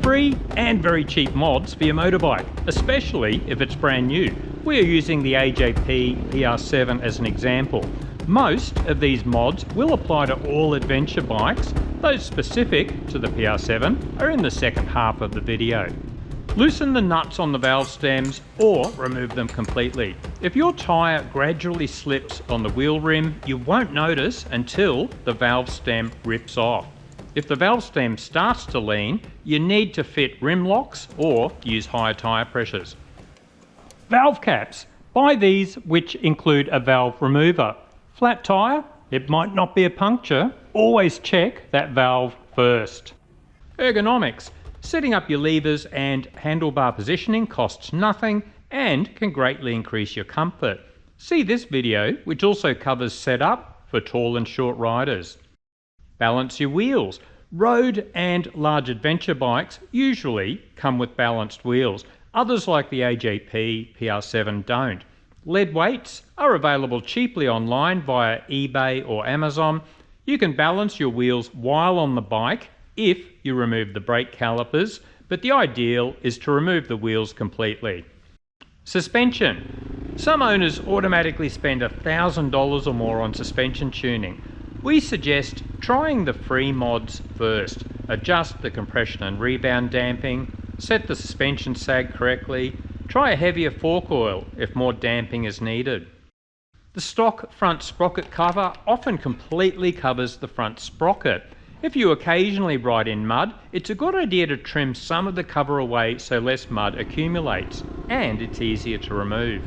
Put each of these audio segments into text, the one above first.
Free and very cheap mods for your motorbike, especially if it's brand new. We are using the AJP PR7 as an example. Most of these mods will apply to all adventure bikes. Those specific to the PR7 are in the second half of the video. Loosen the nuts on the valve stems or remove them completely. If your tyre gradually slips on the wheel rim, you won't notice until the valve stem rips off. If the valve stem starts to lean, you need to fit rim locks or use higher tyre pressures. Valve caps. Buy these, which include a valve remover. Flat tyre? It might not be a puncture. Always check that valve first. Ergonomics. Setting up your levers and handlebar positioning costs nothing and can greatly increase your comfort. See this video, which also covers setup for tall and short riders. Balance your wheels. Road and large adventure bikes usually come with balanced wheels. Others like the AJP PR7 don't. Lead weights are available cheaply online via eBay or Amazon. You can balance your wheels while on the bike if you remove the brake calipers, but the ideal is to remove the wheels completely. Suspension. Some owners automatically spend $1,000 or more on suspension tuning. We suggest trying the free mods first. Adjust the compression and rebound damping, set the suspension sag correctly, try a heavier fork oil if more damping is needed. The stock front sprocket cover often completely covers the front sprocket. If you occasionally ride in mud, it's a good idea to trim some of the cover away so less mud accumulates, and it's easier to remove.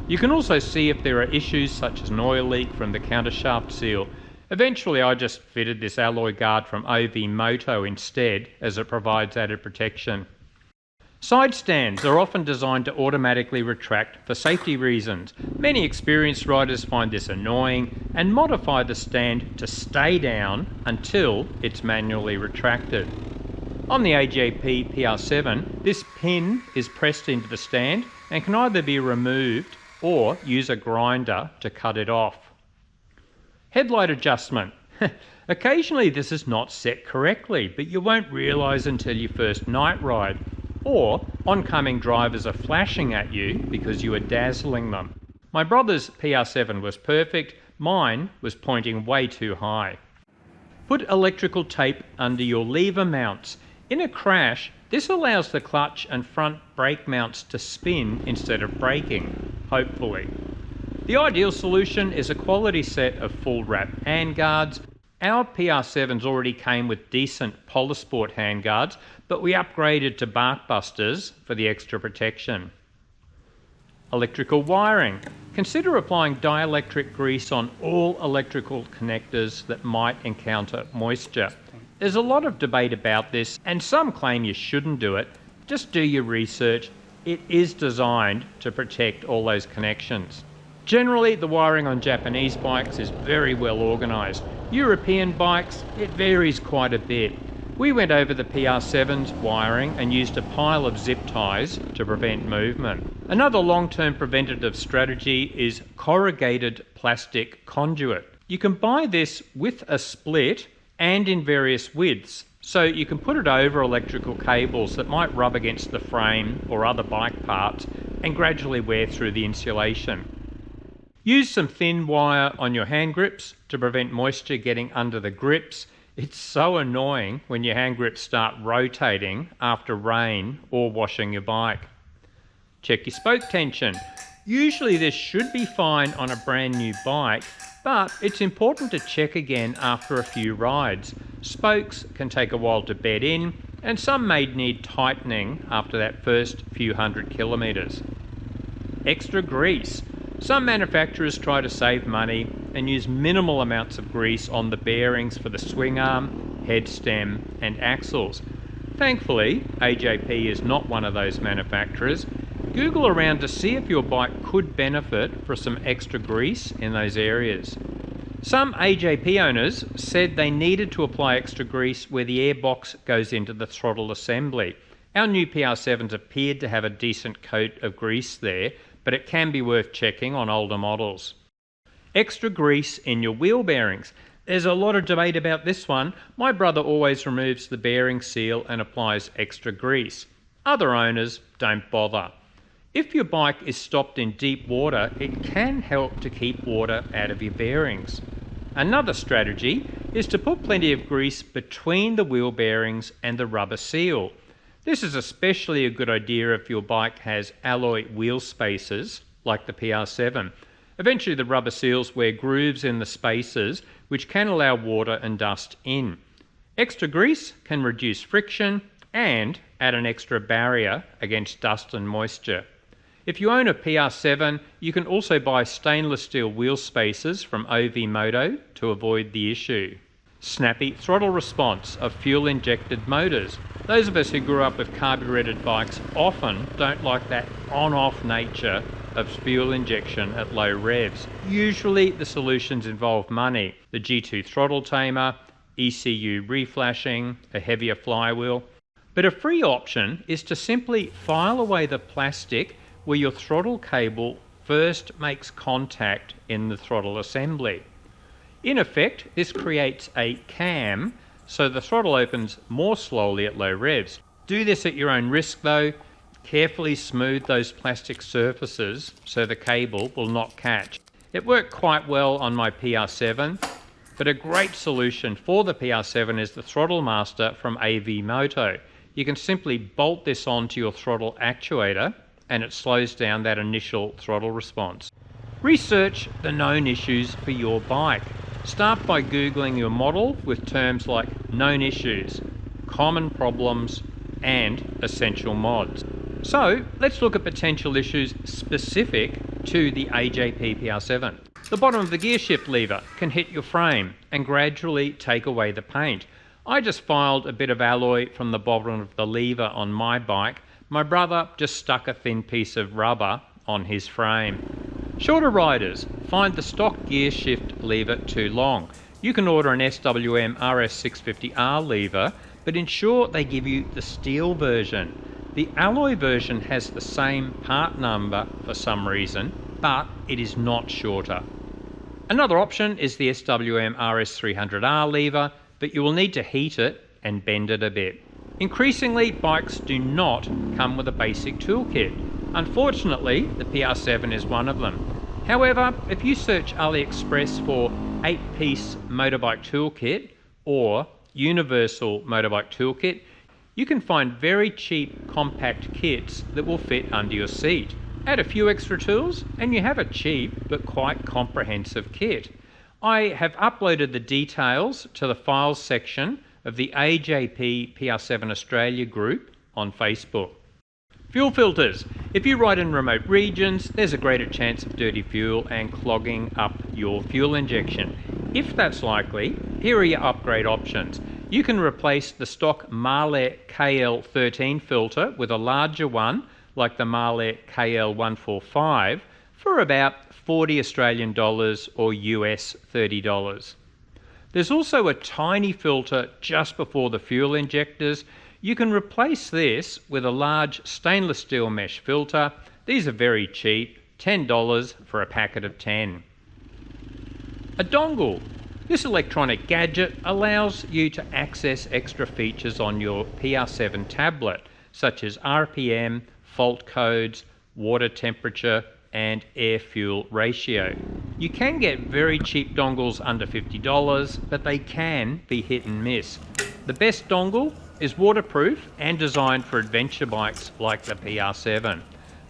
You can also see if there are issues such as an oil leak from the countershaft seal. Eventually I just fitted this alloy guard from OV Moto instead, as it provides added protection. Side stands are often designed to automatically retract for safety reasons. Many experienced riders find this annoying and modify the stand to stay down until it's manually retracted. On the AJP PR7, this pin is pressed into the stand and can either be removed or use a grinder to cut it off. Headlight adjustment. Occasionally this is not set correctly, but you won't realise until your first night ride, or oncoming drivers are flashing at you because you are dazzling them. My brother's PR7 was perfect, mine was pointing way too high. Put electrical tape under your lever mounts. In a crash, this allows the clutch and front brake mounts to spin instead of braking, hopefully. The ideal solution is a quality set of full wrap handguards. Our PR7s already came with decent Polysport handguards, but we upgraded to Barkbusters for the extra protection. Electrical wiring. Consider applying dielectric grease on all electrical connectors that might encounter moisture. There's a lot of debate about this, and some claim you shouldn't do it. Just do your research. It is designed to protect all those connections. Generally, the wiring on Japanese bikes is very well organised. European bikes, it varies quite a bit. We went over the PR7's wiring and used a pile of zip ties to prevent movement. Another long-term preventative strategy is corrugated plastic conduit. You can buy this with a split and in various widths, so you can put it over electrical cables that might rub against the frame or other bike parts and gradually wear through the insulation. Use some thin wire on your hand grips to prevent moisture getting under the grips. It's so annoying when your hand grips start rotating after rain or washing your bike. Check your spoke tension. Usually this should be fine on a brand new bike, but it's important to check again after a few rides. Spokes can take a while to bed in, and some may need tightening after that first few 100 kilometres. Extra grease. Some manufacturers try to save money and use minimal amounts of grease on the bearings for the swing arm, head stem and axles. Thankfully, AJP is not one of those manufacturers. Google around to see if your bike could benefit from some extra grease in those areas. Some AJP owners said they needed to apply extra grease where the airbox goes into the throttle assembly. Our new PR7s appeared to have a decent coat of grease there, but it can be worth checking on older models. Extra grease in your wheel bearings. There's a lot of debate about this one. My brother always removes the bearing seal and applies extra grease. Other owners don't bother. If your bike is stopped in deep water, it can help to keep water out of your bearings. Another strategy is to put plenty of grease between the wheel bearings and the rubber seal. This is especially a good idea if your bike has alloy wheel spacers, like the PR7. Eventually the rubber seals wear grooves in the spaces which can allow water and dust in. Extra grease can reduce friction and add an extra barrier against dust and moisture. If you own a PR7, you can also buy stainless steel wheel spacers from OVMoto to avoid the issue. Snappy throttle response of fuel-injected motors. Those of us who grew up with carburetted bikes often don't like that on-off nature of fuel injection at low revs. Usually the solutions involve money. The G2 throttle tamer, ECU reflashing, a heavier flywheel. But a free option is to simply file away the plastic where your throttle cable first makes contact in the throttle assembly. In effect, this creates a cam, so the throttle opens more slowly at low revs. Do this at your own risk though. Carefully smooth those plastic surfaces so the cable will not catch. It worked quite well on my PR7, but a great solution for the PR7 is the Throttle Master from AVMoto. You can simply bolt this onto your throttle actuator and it slows down that initial throttle response. Research the known issues for your bike. Start by Googling your model with terms like known issues, common problems, and essential mods. So let's look at potential issues specific to the AJP PR7. The bottom of the gear shift lever can hit your frame and gradually take away the paint. I just filed a bit of alloy from the bottom of the lever on my bike. My brother just stuck a thin piece of rubber on his frame. Shorter riders find the stock gear shift lever too long. You can order an SWM RS650R lever, but ensure they give you the steel version. The alloy version has the same part number for some reason, but it is not shorter. Another option is the SWM RS300R lever, but you will need to heat it and bend it a bit. Increasingly, bikes do not come with a basic toolkit. Unfortunately, the PR7 is one of them. However, if you search AliExpress for 8-piece motorbike toolkit or universal motorbike toolkit, you can find very cheap compact kits that will fit under your seat. Add a few extra tools and you have a cheap but quite comprehensive kit. I have uploaded the details to the files section of the AJP PR7 Australia group on Facebook. Fuel filters. If you ride in remote regions, there's a greater chance of dirty fuel and clogging up your fuel injection. If that's likely, here are your upgrade options. You can replace the stock Marley KL13 filter with a larger one like the Marley KL145 for about 40 Australian dollars or US $30. There's also a tiny filter just before the fuel injectors. You can replace this with a large stainless steel mesh filter. These are very cheap, $10 for a packet of 10. A dongle. This electronic gadget allows you to access extra features on your PR7 tablet, such as RPM, fault codes, water temperature, and air-fuel ratio. You can get very cheap dongles under $50, but they can be hit and miss. The best dongle is waterproof and designed for adventure bikes like the PR7,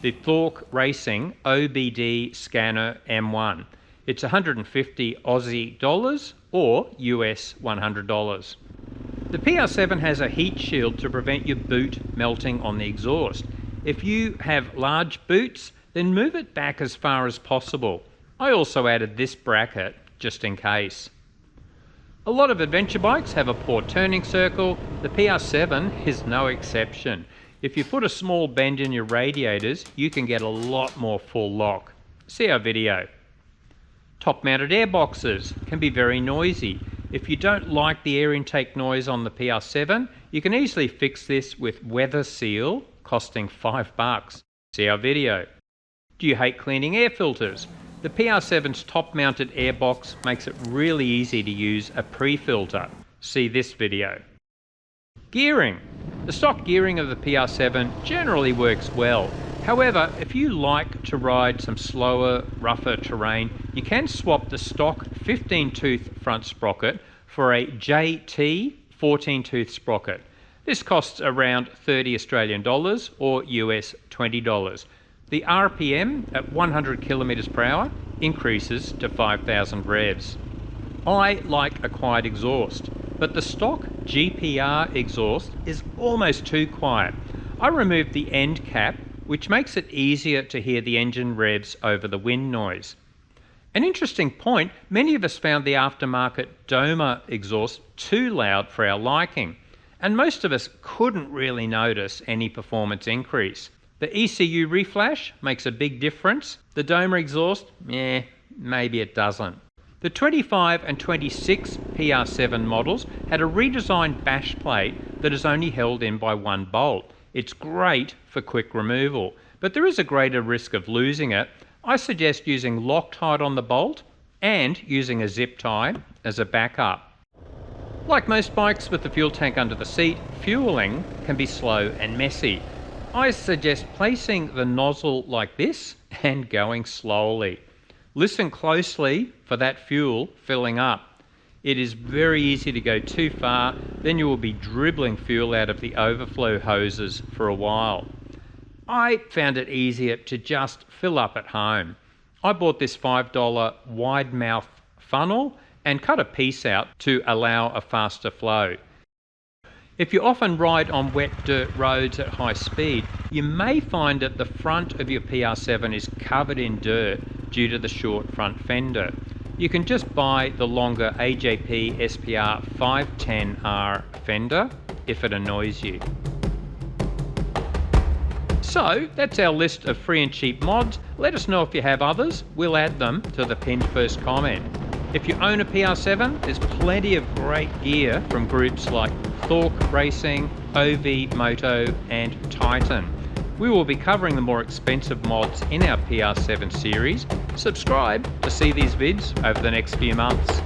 the Thork Racing OBD Scanner M1. It's 150 Aussie dollars or US $100. The PR7 has a heat shield to prevent your boot melting on the exhaust. If you have large boots, then move it back as far as possible. I also added this bracket just in case. A lot of adventure bikes have a poor turning circle. The PR7 is no exception. If you put a small bend in your radiators, you can get a lot more full lock. See our video. Top-mounted airboxes can be very noisy. If you don't like the air intake noise on the PR7, you can easily fix this with Weather Seal, costing $5. See our video. Do you hate cleaning air filters? The PR7's top-mounted airbox makes it really easy to use a pre-filter. See this video. Gearing. The stock gearing of the PR7 generally works well. However, if you like to ride some slower, rougher terrain, you can swap the stock 15-tooth front sprocket for a JT 14-tooth sprocket. This costs around 30 Australian dollars or US $20. The RPM at 100 kilometers per hour increases to 5,000 revs. I like a quiet exhaust, but the stock GPR exhaust is almost too quiet. I removed the end cap, which makes it easier to hear the engine revs over the wind noise. An interesting point, many of us found the aftermarket Doma exhaust too loud for our liking, and most of us couldn't really notice any performance increase. The ECU reflash makes a big difference. The Doma exhaust, maybe it doesn't. The 25 and 26 PR7 models had a redesigned bash plate that is only held in by one bolt. It's great for quick removal, but there is a greater risk of losing it. I suggest using Loctite on the bolt and using a zip tie as a backup. Like most bikes with the fuel tank under the seat, fueling can be slow and messy. I suggest placing the nozzle like this and going slowly. Listen closely for that fuel filling up. It is very easy to go too far, then you will be dribbling fuel out of the overflow hoses for a while. I found it easier to just fill up at home. I bought this $5 wide mouth funnel and cut a piece out to allow a faster flow. If you often ride on wet dirt roads at high speed, you may find that the front of your PR7 is covered in dirt due to the short front fender. You can just buy the longer AJP SPR 510R fender if it annoys you. So that's our list of free and cheap mods. Let us know if you have others. We'll add them to the pinned first comment. If you own a PR7, there's plenty of great gear from groups like Thork Racing, OV Moto and Titan. We will be covering the more expensive mods in our PR7 series. Subscribe to see these vids over the next few months.